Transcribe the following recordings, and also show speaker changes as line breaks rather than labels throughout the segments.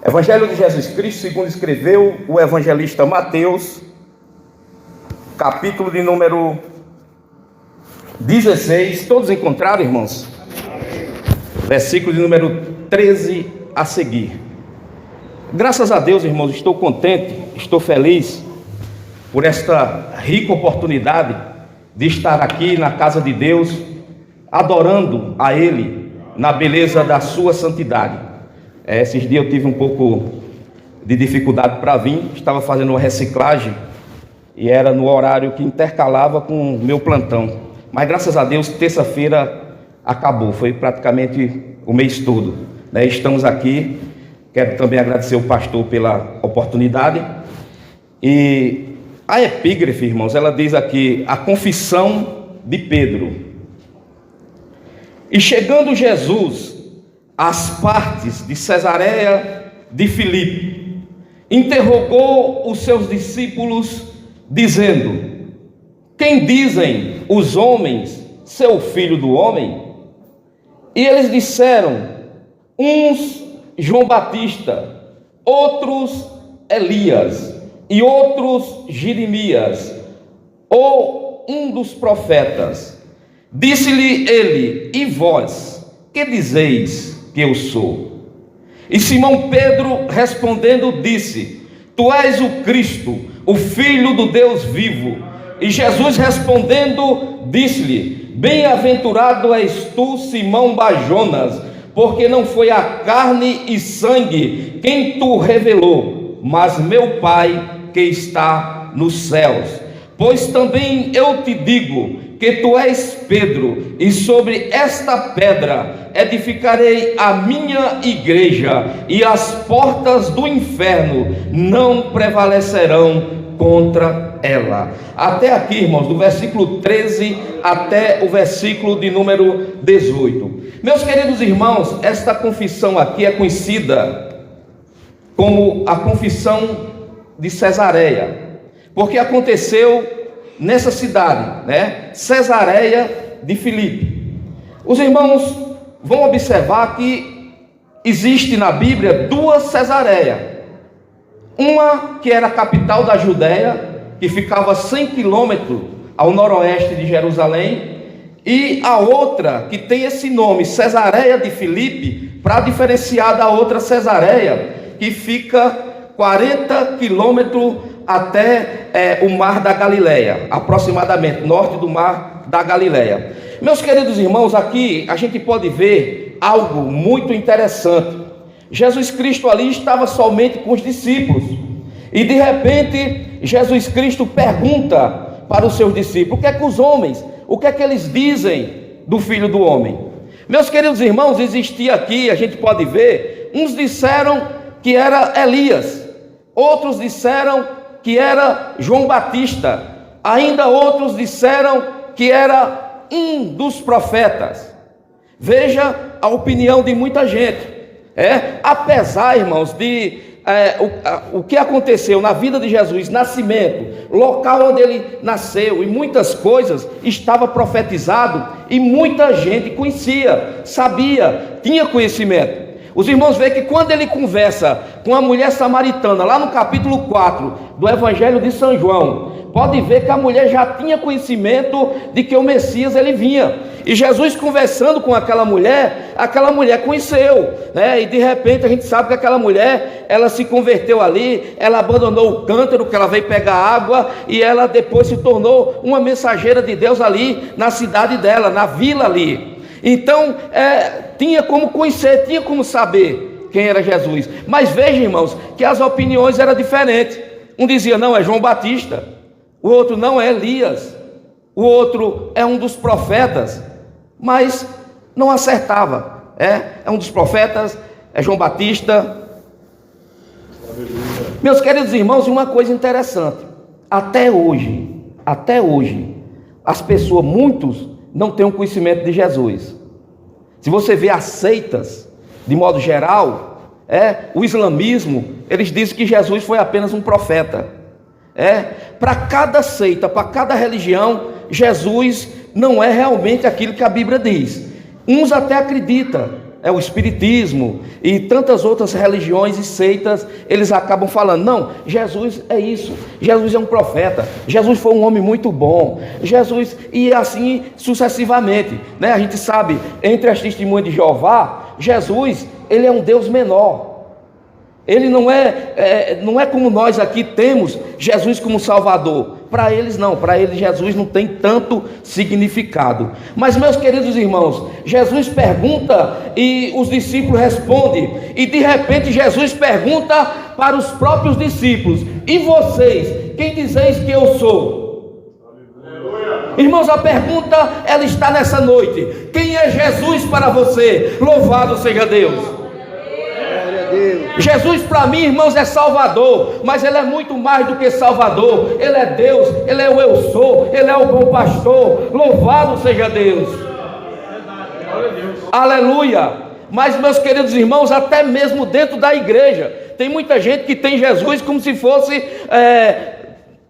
Evangelho de Jesus Cristo, segundo escreveu o evangelista Mateus, capítulo de número 16, todos encontraram, irmãos? Versículo de número 13 a seguir. Graças a Deus, irmãos, estou contente, estou feliz por esta rica oportunidade de estar aqui na casa de Deus, adorando a Ele na beleza da sua santidade. Esses dias eu tive um pouco de dificuldade para vir, estava fazendo uma reciclagem e era no horário que intercalava com o meu plantão. Mas graças a Deus, terça-feira acabou, foi praticamente o mês todo. Estamos aqui, quero também agradecer o pastor pela oportunidade. E a epígrafe, irmãos, ela diz aqui, a confissão de Pedro. E chegando Jesus às partes de Cesareia de Filipe, interrogou os seus discípulos, dizendo: quem dizem os homens ser o filho do homem? E eles disseram: uns João Batista, outros Elias, e outros Jeremias, ou um dos profetas. Disse-lhe ele: e vós, que dizeis que eu sou? E Simão Pedro respondendo disse: tu és o Cristo, o Filho do Deus vivo. E Jesus respondendo disse-lhe: bem-aventurado és tu, Simão Bar-Jonas, porque não foi a carne e sangue quem tu revelou, mas meu Pai que está nos céus. Pois também eu te digo que tu és Pedro, e sobre esta pedra edificarei a minha igreja, e as portas do inferno não prevalecerão contra ela. Até aqui, irmãos, do versículo 13 até o versículo de número 18. Meus queridos irmãos, esta confissão aqui é conhecida como a confissão de Cesareia, porque aconteceu nessa cidade, Cesareia de Filipe. Os irmãos vão observar que existe na Bíblia duas Cesareias. Uma que era a capital da Judéia, que ficava 100 quilômetros ao noroeste de Jerusalém, e a outra que tem esse nome, Cesareia de Filipe, para diferenciar da outra Cesareia, que fica 40 quilômetros até o mar da Galileia, aproximadamente, norte do mar da Galileia. Meus queridos irmãos, aqui a gente pode ver algo muito interessante. Jesus Cristo ali estava somente com os discípulos, e de repente Jesus Cristo pergunta para os seus discípulos: o que é que os homens, o que é que eles dizem do Filho do Homem? Meus queridos irmãos, existia aqui, a gente pode ver, uns disseram que era Elias, outros disseram que era João Batista, ainda outros disseram que era um dos profetas. Veja a opinião de muita gente. Apesar, irmãos, de o que aconteceu na vida de Jesus, nascimento, local onde ele nasceu e muitas coisas, estava profetizado e muita gente conhecia, sabia, tinha conhecimento. Os irmãos veem que quando ele conversa com a mulher samaritana, lá no capítulo 4 do Evangelho de São João, pode ver que a mulher já tinha conhecimento de que o Messias ele vinha. E Jesus conversando com aquela mulher conheceu, E de repente a gente sabe que aquela mulher, ela se converteu ali, ela abandonou o cântaro que ela veio pegar água, e ela depois se tornou uma mensageira de Deus ali na cidade dela, na vila ali. Então, tinha como conhecer, tinha como saber quem era Jesus. Mas veja, irmãos, que as opiniões eram diferentes. Um dizia: não, é João Batista. O outro: não, é Elias. O outro: é um dos profetas. Mas não acertava. É um dos profetas, é João Batista. Meus queridos irmãos, uma coisa interessante. Até hoje, as pessoas, muitos, não tem um conhecimento de Jesus. Se você vê as seitas, de modo geral, o islamismo, eles dizem que Jesus foi apenas um profeta. Para cada seita, para cada religião, Jesus não é realmente aquilo que a Bíblia diz. Uns até acreditam o espiritismo e tantas outras religiões e seitas, eles acabam falando, não, Jesus é isso, Jesus é um profeta, Jesus foi um homem muito bom, Jesus, e assim sucessivamente, né? A gente sabe, entre as testemunhas de Jeová, Jesus, ele é um Deus menor. Ele não é como nós aqui temos Jesus como Salvador. Para eles não, para eles Jesus não tem tanto significado. Mas, meus queridos irmãos, Jesus pergunta e os discípulos respondem. E de repente Jesus pergunta para os próprios discípulos: e vocês, quem dizeis que eu sou? Irmãos, a pergunta ela está nessa noite: quem é Jesus para você? Louvado seja Deus. Jesus para mim, irmãos, é Salvador, mas Ele é muito mais do que Salvador. Ele é Deus, Ele é o eu sou, Ele é o bom pastor. Louvado seja Deus. Aleluia. Mas, meus queridos irmãos, até mesmo dentro da igreja tem muita gente que tem Jesus como se fosse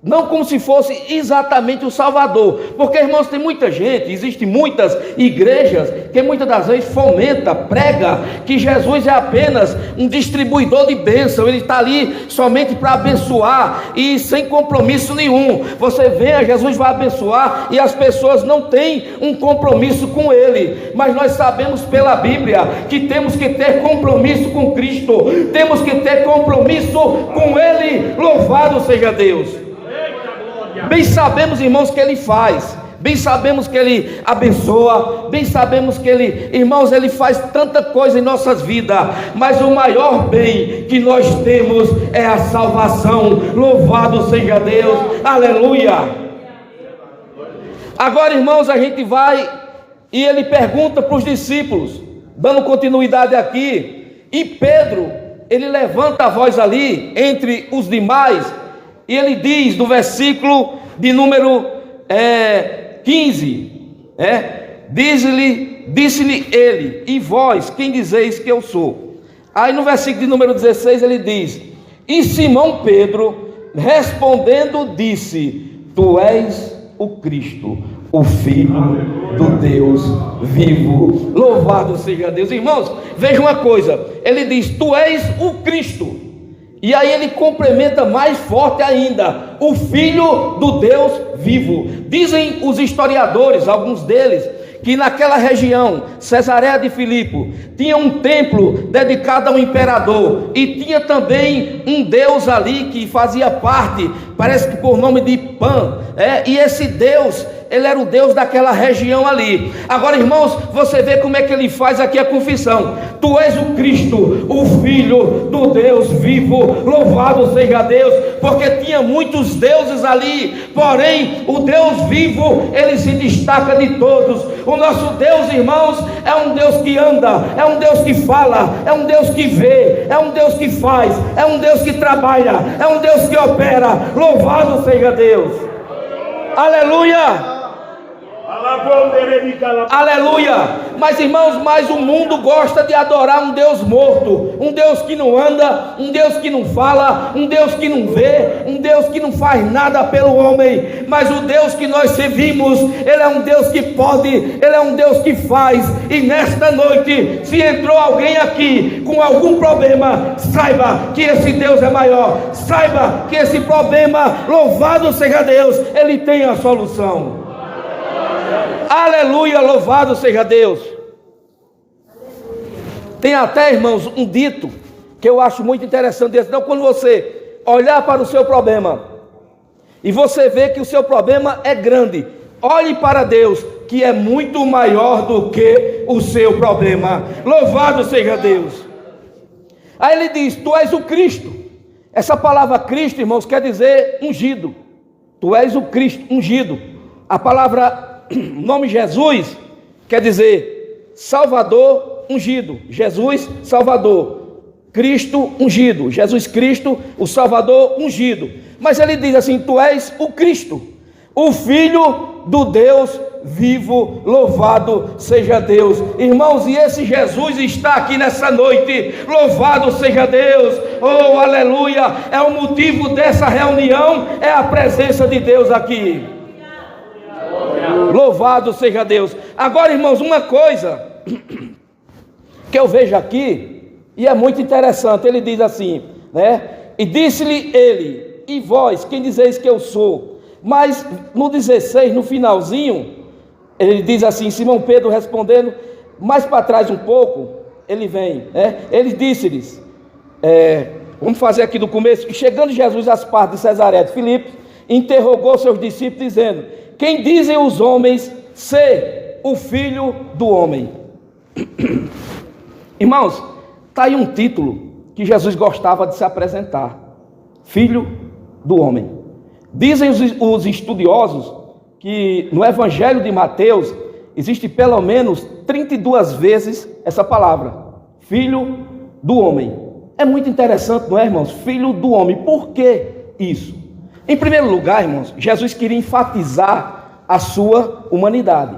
não como se fosse exatamente o Salvador, porque, irmãos, tem muita gente, existem muitas igrejas que muitas das vezes fomenta, prega que Jesus é apenas um distribuidor de bênção, ele está ali somente para abençoar e sem compromisso nenhum. Você vê, Jesus vai abençoar e as pessoas não têm um compromisso com ele, mas nós sabemos pela Bíblia que temos que ter compromisso com Cristo, temos que ter compromisso com ele. Louvado seja Deus. Bem sabemos, irmãos, que Ele faz, bem sabemos que Ele abençoa, bem sabemos que Ele, irmãos, Ele faz tanta coisa em nossas vidas, mas o maior bem que nós temos é a salvação. Louvado seja Deus, aleluia. Agora, irmãos, a gente vai e Ele pergunta para os discípulos, dando continuidade aqui, e Pedro, ele levanta a voz ali, entre os demais, e ele diz no versículo de número 15, disse-lhe ele: e vós, quem dizeis que eu sou? Aí no versículo de número 16 ele diz: e Simão Pedro respondendo disse: tu és o Cristo, o Filho do Deus vivo. Louvado seja Deus. Irmãos, veja uma coisa, ele diz: tu és o Cristo. E aí ele complementa mais forte ainda: o Filho do Deus vivo. Dizem os historiadores, alguns deles, que naquela região, Cesareia de Filipe, tinha um templo dedicado ao imperador, e tinha também um deus ali que fazia parte, parece que por nome de Pan, e esse deus, ele era o Deus daquela região ali. Agora, irmãos, você vê como é que ele faz aqui a confissão: tu és o Cristo, o Filho do Deus vivo. Louvado seja Deus, porque tinha muitos deuses ali, porém o Deus vivo, ele se destaca de todos. O nosso Deus, irmãos, é um Deus que anda, é um Deus que fala, é um Deus que vê, é um Deus que faz, é um Deus que trabalha, é um Deus que opera. Louvado seja Deus, aleluia. Aleluia. Mas, irmãos, mas o mundo gosta de adorar um Deus morto, um Deus que não anda, um Deus que não fala, um Deus que não vê, um Deus que não faz nada pelo homem. Mas o Deus que nós servimos, Ele é um Deus que pode, Ele é um Deus que faz. E nesta noite, se entrou alguém aqui com algum problema, saiba que esse Deus é maior, saiba que esse problema, louvado seja Deus, Ele tem a solução. Aleluia, louvado seja Deus. Tem até, irmãos, um dito que eu acho muito interessante. Então, quando você olhar para o seu problema e você vê que o seu problema é grande, olhe para Deus, que é muito maior do que o seu problema. Louvado seja Deus. Aí ele diz: tu és o Cristo. Essa palavra Cristo, irmãos, quer dizer ungido. Tu és o Cristo, ungido. A palavra nome Jesus quer dizer Salvador ungido. Jesus, Salvador. Cristo ungido. Jesus Cristo, o Salvador ungido. Mas ele diz assim: tu és o Cristo, o Filho do Deus vivo. Louvado seja Deus. Irmãos, e esse Jesus está aqui nessa noite. Louvado seja Deus. Oh, aleluia. É o motivo dessa reunião, é a presença de Deus aqui. Louvado seja Deus. Agora, irmãos, uma coisa
que eu vejo aqui, e é muito interessante. Ele diz assim, né? E disse-lhe ele: e vós, quem dizeis que eu sou? Mas no 16, no finalzinho, ele diz assim, Simão Pedro respondendo, mais para trás um pouco, ele vem, né? Ele disse-lhes, vamos fazer aqui do começo, que chegando Jesus às partes de Cesareia de Filipe, interrogou seus discípulos, dizendo: quem dizem os homens ser o Filho do Homem? Irmãos, está aí um título que Jesus gostava de se apresentar: Filho do Homem. Dizem os estudiosos que no Evangelho de Mateus existe pelo menos 32 vezes essa palavra, Filho do Homem. É muito interessante, não é, irmãos? Filho do Homem. Por que isso? Em primeiro lugar, irmãos, Jesus queria enfatizar a sua humanidade,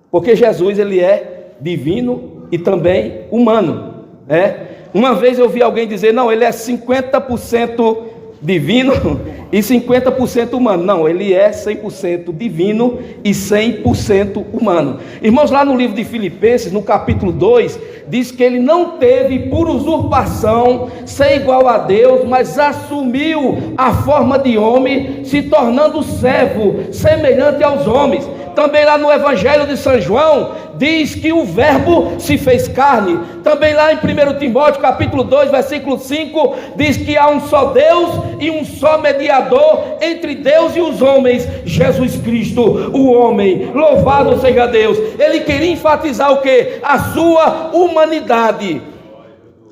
porque Jesus, ele é divino e também humano, né? Uma vez eu vi alguém dizer, não, ele é 50% divino e 50% humano. Não, ele é 100% divino e 100% humano. Irmãos, lá no livro de Filipenses, no capítulo 2, diz que ele não teve por usurpação ser igual a Deus, mas assumiu a forma de homem, se tornando servo, semelhante aos homens. Também lá no Evangelho de São João, diz que o verbo se fez carne. Também lá em 1 Timóteo capítulo 2, versículo 5, diz que há um só Deus e um só mediador entre Deus e os homens, Jesus Cristo, o homem. Louvado seja Deus. Ele queria enfatizar o quê? A sua humanidade.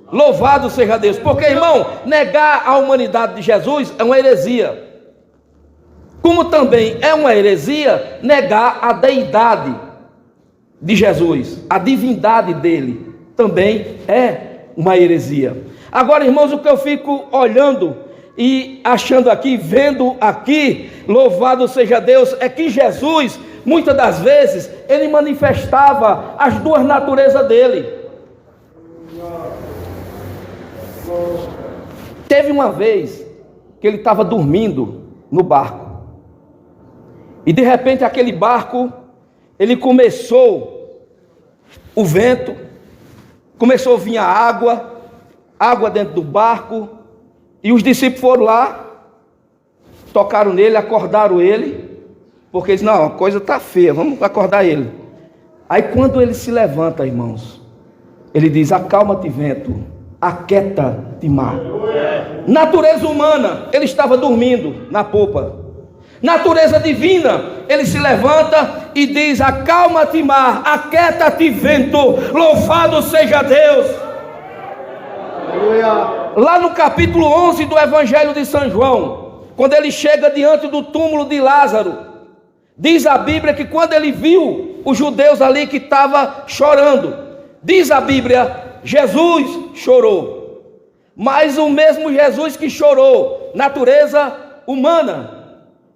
Louvado seja Deus. Porque, irmão, negar a humanidade de Jesus é uma heresia. Como também é uma heresia negar a deidade de Jesus, a divindade dele, também é uma heresia. Agora, irmãos, o que eu fico olhando e achando aqui, vendo aqui, louvado seja Deus, é que Jesus, muitas das vezes, ele manifestava as duas naturezas dele. Teve uma vez que ele estava dormindo no barco, e de repente aquele barco, ele começou, o vento, começou a vir a água dentro do barco, e os discípulos foram lá, tocaram nele, acordaram ele, porque eles, não, a coisa está feia, vamos acordar ele. Aí quando ele se levanta, irmãos, ele diz: acalma-te vento, aquieta-te mar. Natureza humana, ele estava dormindo na popa. Natureza divina, ele se levanta e diz: acalma-te mar, aquieta-te vento, louvado seja Deus. Aleluia. Lá no capítulo 11 do Evangelho de São João, quando ele chega diante do túmulo de Lázaro, diz a Bíblia que quando ele viu os judeus ali que estavam chorando, diz a Bíblia, Jesus chorou. Mas o mesmo Jesus que chorou, natureza humana,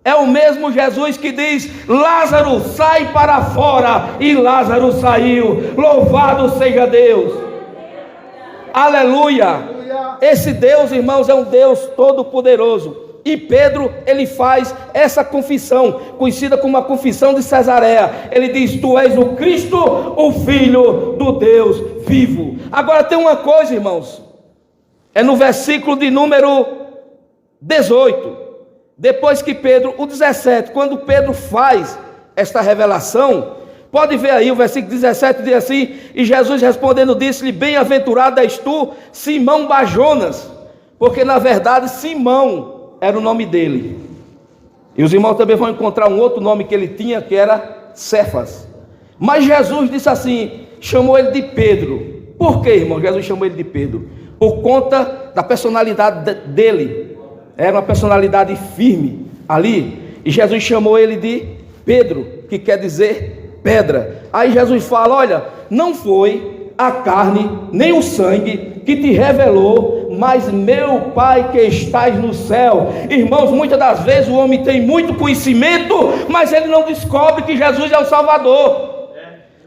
é o mesmo Jesus que diz: Lázaro, sai para fora, e Lázaro saiu. Louvado seja Deus. Aleluia. Esse Deus, irmãos, é um Deus todo-poderoso. E Pedro, ele faz essa confissão, conhecida como a confissão de Cesareia. Ele diz: tu és o Cristo, o Filho do Deus vivo. Agora tem uma coisa, irmãos, é no versículo de número 18. Depois que Pedro, o 17, quando Pedro faz esta revelação, pode ver aí o versículo 17, diz assim: e Jesus respondendo disse-lhe: bem-aventurado és tu, Simão Bajonas, porque na verdade Simão era o nome dele. E os irmãos também vão encontrar um outro nome que ele tinha, que era Cefas. Mas Jesus disse assim, chamou ele de Pedro. Por que, irmão, Jesus chamou ele de Pedro? Por conta da personalidade dele. Era uma personalidade firme ali, e Jesus chamou ele de Pedro, que quer dizer pedra. Aí Jesus fala: olha, não foi a carne nem o sangue que te revelou, mas meu Pai que estás no céu. Irmãos, muitas das vezes o homem tem muito conhecimento, mas ele não descobre que Jesus é o Salvador.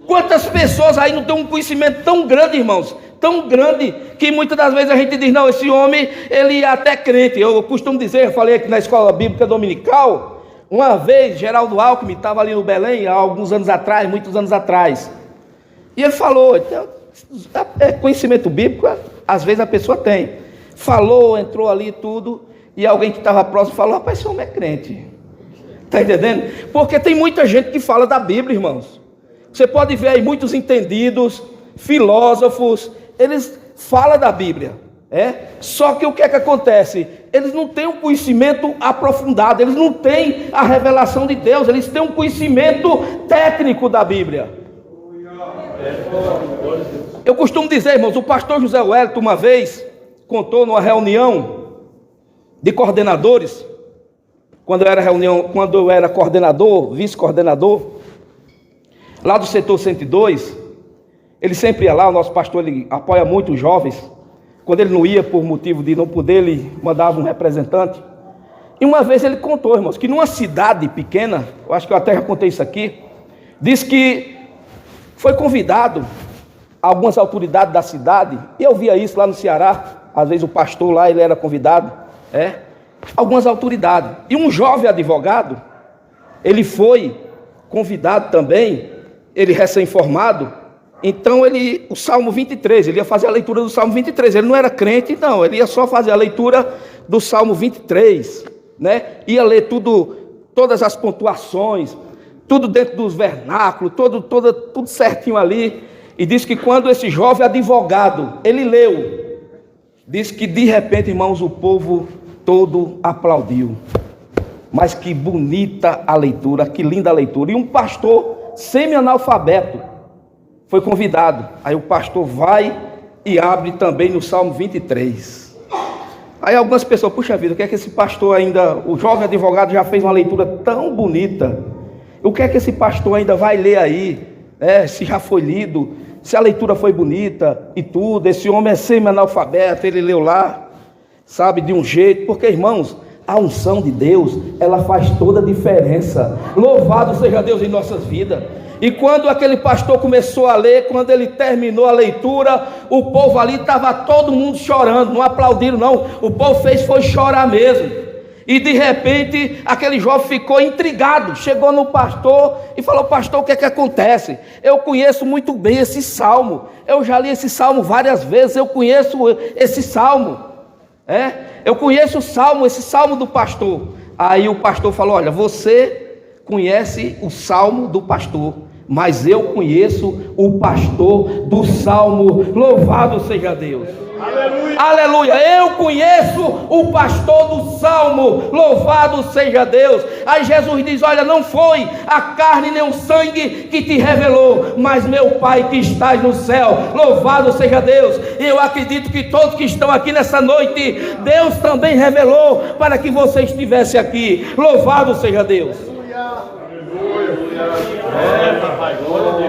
Quantas pessoas aí não têm um conhecimento tão grande, irmãos, tão grande, que muitas das vezes a gente diz: não, esse homem, ele é até crente. Eu costumo dizer, eu falei aqui na escola bíblica dominical, uma vez Geraldo Alckmin estava ali no Belém, há alguns anos atrás, muitos anos atrás, e ele falou: Conhecimento bíblico, às vezes a pessoa tem. Falou, entrou ali e tudo, e alguém que estava próximo falou: rapaz, esse homem é crente. Está entendendo? Porque tem muita gente que fala da Bíblia, irmãos. Você pode ver aí muitos entendidos, filósofos, eles falam da Bíblia. Só que o que é que acontece? Eles não têm um conhecimento aprofundado, eles não têm a revelação de Deus, eles têm um conhecimento técnico da Bíblia. Eu costumo dizer, irmãos, o pastor José Wellington uma vez contou numa reunião de coordenadores, quando eu era coordenador, vice-coordenador, lá do setor 102, ele sempre ia lá, o nosso pastor, ele apoia muito os jovens. Quando ele não ia por motivo de não poder, ele mandava um representante. E uma vez ele contou, irmãos, que numa cidade pequena, eu acho que eu até já contei isso aqui, disse que foi convidado algumas autoridades da cidade, e eu via isso lá no Ceará, às vezes o pastor lá, ele era convidado, algumas autoridades. E um jovem advogado, ele foi convidado também, ele recém-formado. Então o Salmo 23, ele ia fazer a leitura do Salmo 23, ele não era crente não, ele ia só fazer a leitura do Salmo 23, ia ler todas as pontuações, tudo dentro dos vernáculos, tudo certinho ali, e disse que quando esse jovem advogado, ele leu, disse que de repente, irmãos, o povo todo aplaudiu, mas que bonita a leitura, que linda a leitura, e um pastor semi-analfabeto, foi convidado. Aí o pastor vai e abre também no Salmo 23. Aí algumas pessoas, puxa vida, o que é que esse pastor ainda, o jovem advogado já fez uma leitura tão bonita, o que é que esse pastor ainda vai ler aí, se já foi lido, se a leitura foi bonita e tudo, esse homem é semi-analfabeto, ele leu lá, sabe, de um jeito, porque irmãos, a unção de Deus, ela faz toda a diferença. Louvado seja Deus em nossas vidas. E quando aquele pastor começou a ler, quando ele terminou a leitura, o povo ali estava todo mundo chorando, não aplaudiram não, o povo foi chorar mesmo. E de repente, aquele jovem ficou intrigado, chegou no pastor e falou: pastor, o que é que acontece? Eu conheço muito bem esse salmo, eu já li esse salmo várias vezes, eu conheço esse salmo, eu conheço esse salmo do pastor. Aí o pastor falou: olha, você conhece o salmo do pastor, mas eu conheço o pastor do salmo. Louvado seja Deus. Aleluia. Aleluia. Eu conheço o pastor do salmo. Louvado seja Deus. Aí Jesus diz: olha, não foi a carne nem o sangue que te revelou, mas meu Pai que estás no céu. Louvado seja Deus. E eu acredito que todos que estão aqui nessa noite, Deus também revelou para que você estivesse aqui. Louvado seja Deus.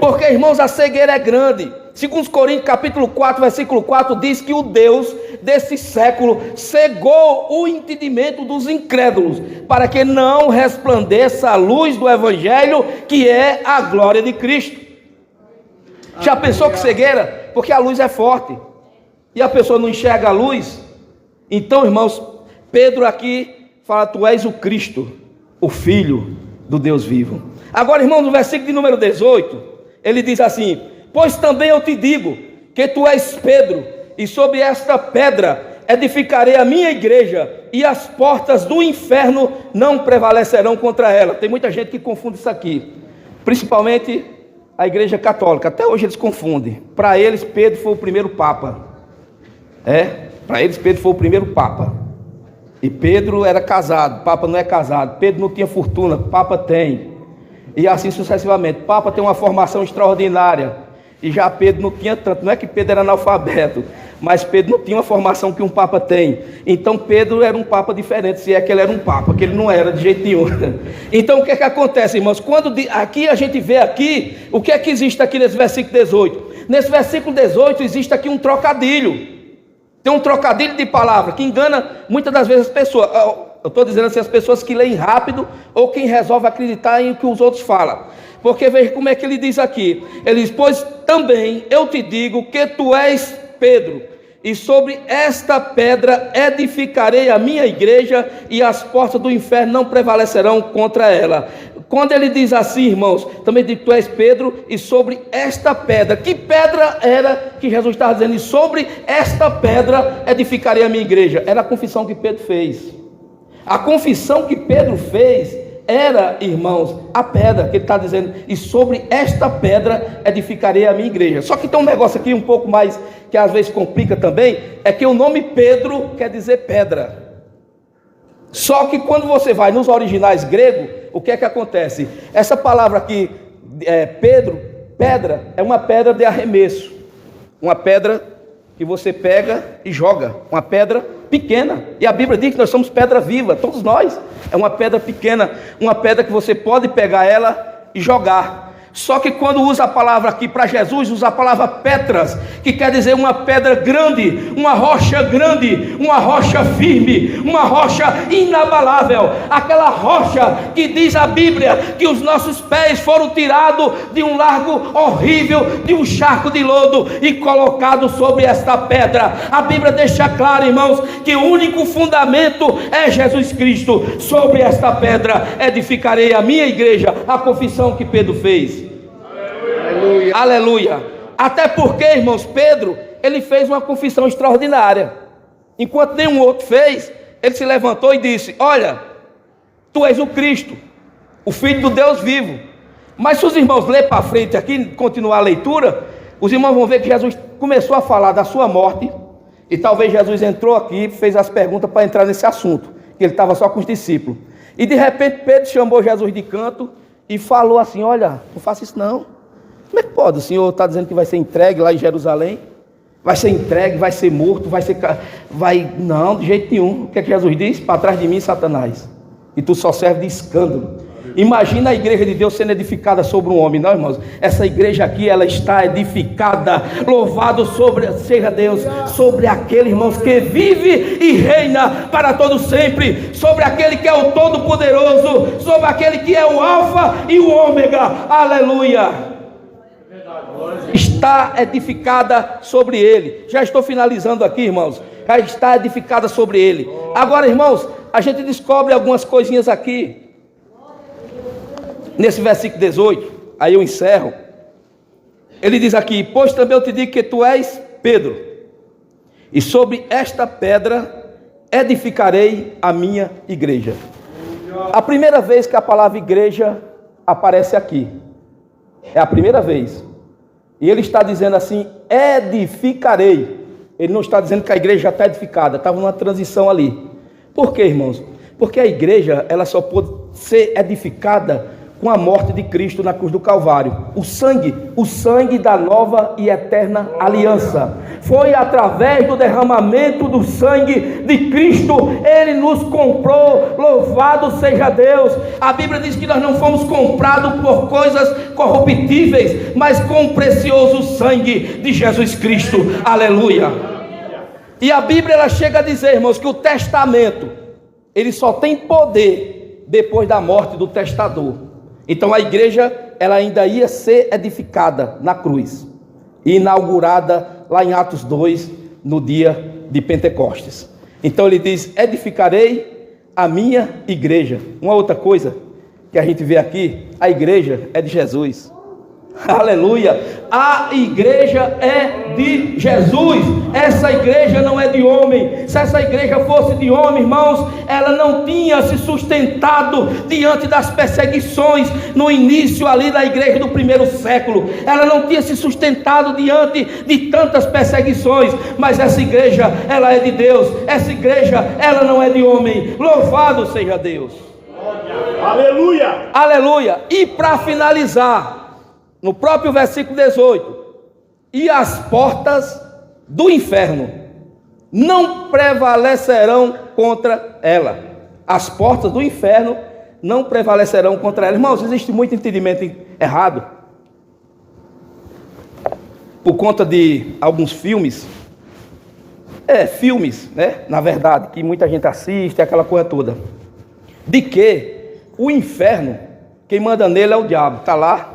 Porque, irmãos, a cegueira é grande. Segundo Coríntios capítulo 4, versículo 4, diz que o Deus desse século cegou o entendimento dos incrédulos, para que não resplandeça a luz do Evangelho, que é a glória de Cristo. Já pensou que cegueira? Porque a luz é forte, e a pessoa não enxerga a luz. Então, irmãos, Pedro aqui fala: tu és o Cristo, o Filho do Deus vivo. Agora, irmãos, no versículo de número 18, ele diz assim: pois também eu te digo que tu és Pedro, e sobre esta pedra edificarei a minha igreja, e as portas do inferno não prevalecerão contra ela. Tem muita gente que confunde isso aqui, principalmente a igreja católica. Até hoje eles confundem. Para eles, Pedro foi o primeiro papa. Para eles, Pedro foi o primeiro papa. E Pedro era casado, Papa não é casado. Pedro não tinha fortuna, Papa tem. E assim sucessivamente. Papa tem uma formação extraordinária, e já Pedro não tinha tanto. Não é que Pedro era analfabeto, mas Pedro não tinha uma formação que um Papa tem. Então Pedro era um Papa diferente, se é que ele era um Papa, que ele não era de jeito nenhum. Então o que é que acontece, irmãos? Quando aqui a gente vê aqui, o que é que existe aqui nesse versículo 18? Nesse versículo 18 existe aqui um trocadilho. Tem um trocadilho de palavra que engana muitas das vezes as pessoas. Eu estou dizendo assim, as pessoas que leem rápido, ou quem resolve acreditar em o que os outros falam. Porque veja como é que ele diz aqui. Ele diz: pois também eu te digo que tu és Pedro, e sobre esta pedra edificarei a minha igreja, e as portas do inferno não prevalecerão contra ela. Quando ele diz assim, irmãos, também diz: tu és Pedro, e sobre esta pedra. Que pedra era que Jesus estava dizendo? E sobre esta pedra edificarei a minha igreja. Era a confissão que Pedro fez. A confissão que Pedro fez era, irmãos, a pedra que ele está dizendo: e sobre esta pedra edificarei a minha igreja. Só que tem um negócio aqui um pouco mais, que às vezes complica também, é que o nome Pedro quer dizer pedra. Só que quando você vai nos originais gregos, o que é que acontece? Essa palavra aqui, Pedro, pedra, é uma pedra de arremesso. Uma pedra que você pega e joga. Uma pedra pequena. E a Bíblia diz que nós somos pedra viva, todos nós. É uma pedra pequena, uma pedra que você pode pegar ela e jogar. Só que quando usa a palavra aqui para Jesus, usa a palavra Petras, que quer dizer uma pedra grande, uma rocha grande, uma rocha firme, uma rocha inabalável. Aquela rocha que diz a Bíblia que os nossos pés foram tirados de um largo horrível, de um charco de lodo, e colocados sobre esta pedra. A Bíblia deixa claro, irmãos, que o único fundamento é Jesus Cristo. Sobre esta pedra edificarei a minha igreja, a confissão que Pedro fez. Aleluia. Aleluia. Até porque, irmãos, Pedro, ele fez uma confissão extraordinária. Enquanto nenhum outro fez, ele se levantou e disse: olha, tu és o Cristo, o Filho do Deus vivo. Mas se os irmãos lerem para frente aqui, continuar a leitura, os irmãos vão ver que Jesus começou a falar da sua morte. E talvez Jesus entrou aqui e fez as perguntas para entrar nesse assunto, que ele estava só com os discípulos. E de repente Pedro chamou Jesus de canto e falou assim: olha, não faça isso não. Como é que pode? O Senhor está dizendo que vai ser entregue lá em Jerusalém? Vai ser entregue, vai ser morto, Não, de jeito nenhum. O que é que Jesus diz? Para trás de mim, Satanás. E tu só serve de escândalo. Imagina a igreja de Deus sendo edificada sobre um homem, não, irmãos? Essa igreja aqui, ela está edificada. Louvado seja Deus, sobre aquele, irmãos, que vive e reina para todo sempre, sobre aquele que é o Todo-Poderoso, sobre aquele que é o Alfa e o Ômega. Aleluia. Está edificada sobre ele. Já estou finalizando aqui, irmãos. Já está edificada sobre ele. Agora, irmãos, a gente descobre algumas coisinhas aqui nesse versículo 18, aí eu encerro. Ele diz aqui: pois também eu te digo que tu és Pedro, e sobre esta pedra edificarei a minha igreja. A primeira vez que a palavra igreja aparece aqui, é a primeira vez. E ele está dizendo assim: edificarei. Ele não está dizendo que a igreja já está edificada, estava numa transição ali. Por quê, irmãos? Porque a igreja, ela só pode ser edificada com a morte de Cristo na cruz do Calvário. O sangue da nova e eterna aliança. Foi através do derramamento do sangue de Cristo, ele nos comprou. Louvado seja Deus. A Bíblia diz que nós não fomos comprados por coisas corruptíveis, mas com o precioso sangue de Jesus Cristo. Aleluia. E a Bíblia, ela chega a dizer, irmãos, que o testamento, ele só tem poder depois da morte do testador. Então a igreja, ela ainda ia ser edificada na cruz, e inaugurada lá em Atos 2, no dia de Pentecostes. Então ele diz: edificarei a minha igreja. Uma outra coisa que a gente vê aqui: a igreja é de Jesus. Aleluia. A igreja é de Jesus. Essa igreja não é de homem. Se essa igreja fosse de homem, irmãos, ela não tinha se sustentado diante das perseguições no início ali da igreja do primeiro século. Ela não tinha se sustentado diante de tantas perseguições. Mas essa igreja, ela é de Deus. Essa igreja, ela não é de homem. Louvado seja Deus. Aleluia. Aleluia. E para finalizar, no próprio versículo 18: e as portas do inferno não prevalecerão contra ela. As portas do inferno não prevalecerão contra ela. Irmãos, existe muito entendimento errado por conta de alguns filmes. Filmes, né? Na verdade, que muita gente assiste, aquela coisa toda, de que o inferno, quem manda nele é o diabo. Está lá.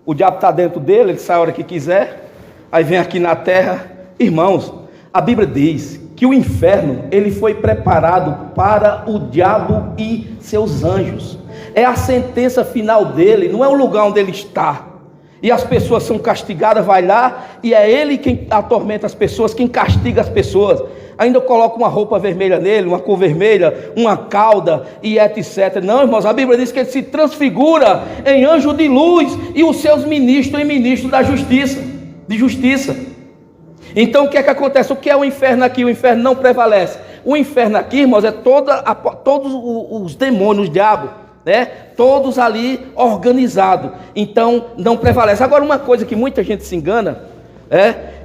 O diabo está dentro dele, ele sai a hora que quiser, aí vem aqui na terra. Irmãos, a Bíblia diz que o inferno, ele foi preparado para o diabo e seus anjos. é a sentença final dele, não é o lugar onde ele está. E as pessoas são castigadas, vai lá, e é ele quem atormenta as pessoas, quem castiga as pessoas. Ainda coloca uma roupa vermelha nele, uma cor vermelha, uma cauda e etc. Não, irmãos, a Bíblia diz que ele se transfigura em anjo de luz e os seus ministros em ministros da justiça, de justiça. Então o que é que acontece? O que é o inferno aqui? O inferno não prevalece. O inferno aqui, irmãos, é todos os demônios, o diabo, né? Todos ali organizados. Então não prevalece. Agora, uma coisa que muita gente se engana,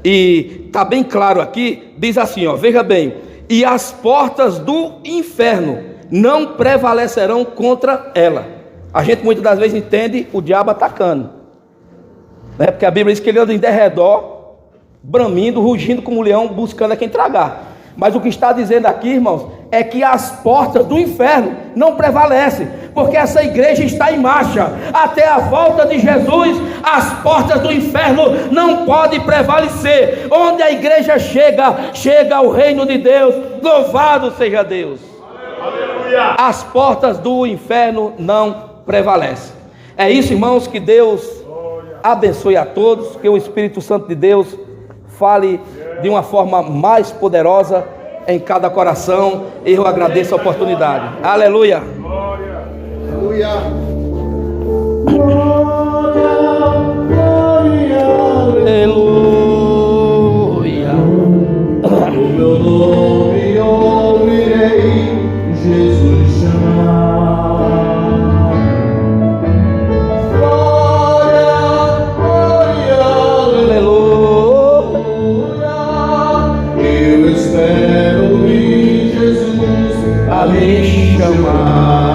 e está bem claro aqui, diz assim, ó, veja bem: e as portas do inferno não prevalecerão contra ela. A gente muitas das vezes entende o diabo atacando, né? Porque a Bíblia diz que ele anda em derredor, bramindo, rugindo como um leão, buscando a quem tragar. Mas o que está dizendo aqui, irmãos, é que as portas do inferno não prevalecem, porque essa igreja está em marcha. Até a volta de Jesus, as portas do inferno não podem prevalecer. Onde a igreja chega o reino de Deus. Louvado seja Deus. Aleluia. As portas do inferno não prevalecem. É isso, irmãos, que Deus abençoe a todos, que o Espírito Santo de Deus fale de uma forma mais poderosa em cada coração. Eu agradeço a oportunidade. Aleluia. Aleluia. Aleluia. O meu nome ouvirei Jesus chamar.
Espero em Jesus a me chamar.